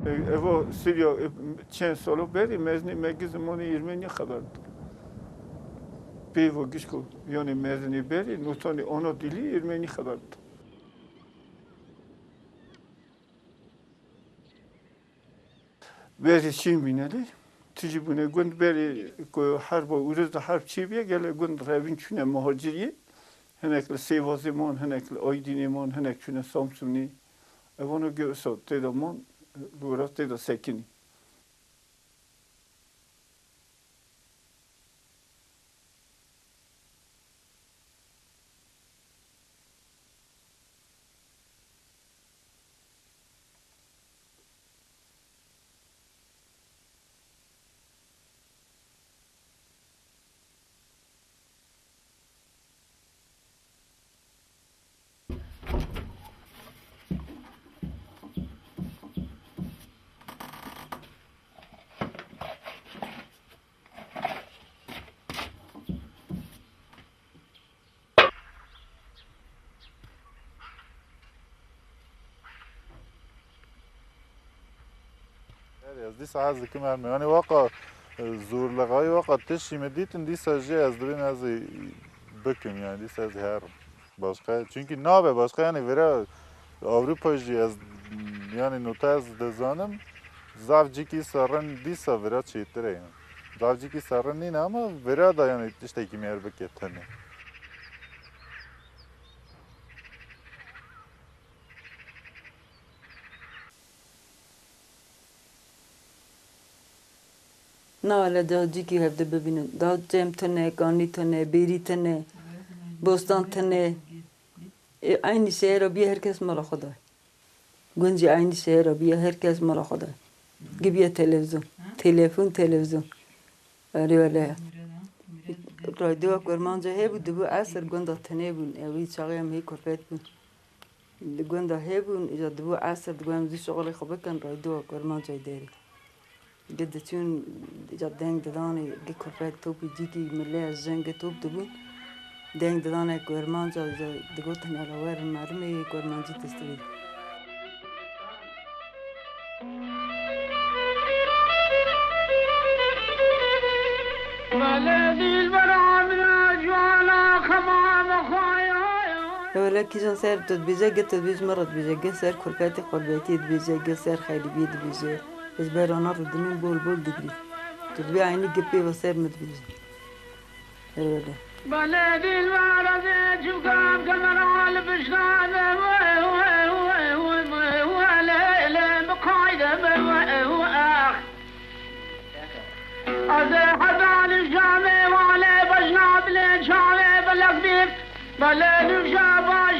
Evo Siriya çen solo beri mezni megi zamanı Ermeni haber. Bevo gişko yani mezni beri nutani ana dili Ermeni haber. Beri Çin bineli. Tücü bune gund beri ko harba uruzda harp çibiye gele gund revin çüne muhaciriye. Henekle Sivas'ımon, henekle Aydın'ımon, henekle çüne Samsun'i. Evonu göğsü tedamon, burası teda sekini. از دی ساز دکم هرمی یعنی واقع زور لغای واقع تشی مدیتن دی سازی از دوین از بکم یعنی دی سازی هرم başka çünkü ne yapıyor başka yani vera Avrupacı az yani nota az dezanım zavciki sarın disa vera çetere yani zavciki sarın ne ama vera da yani işte kimi yer beketene نه ولی دادی که هفته ببینن داد جم تنه کانی تنه بیری تنه بستان تنه aynı şehir abi herkes mala خدا گنجی aynı şehir abi herkes mala خدا gibi televizyon öyle radyo kurmanca hebu bu asır gunda tane bun evi çağım hey korpet bun gunda hebun ija bu asır gum zi şغل خبكن radyo kurmanca deri جد تون جدّين دداني جكوفات توبي جيكي ملاها الزنجة توب دبون دين دداني كورمانجا دقوتني على وير المعلمي كورمانجي تستوي بلدي البرع من أجوالا خمام خايا ولا كيجان سير تدبيجا مرة تبيجا سير كوركاتي قربيتي تبيجا سير خيلي بيد بيجا بس بيرانات الدنيا بول دقري تدبي عيني جبي وسير مدبيجا هلا بلدي الورد جوكام كمرال بشنانه ولا بقايده واخ هذا حدان الجامع وعلى بجناب الجامع بلقبيب بلد الجابا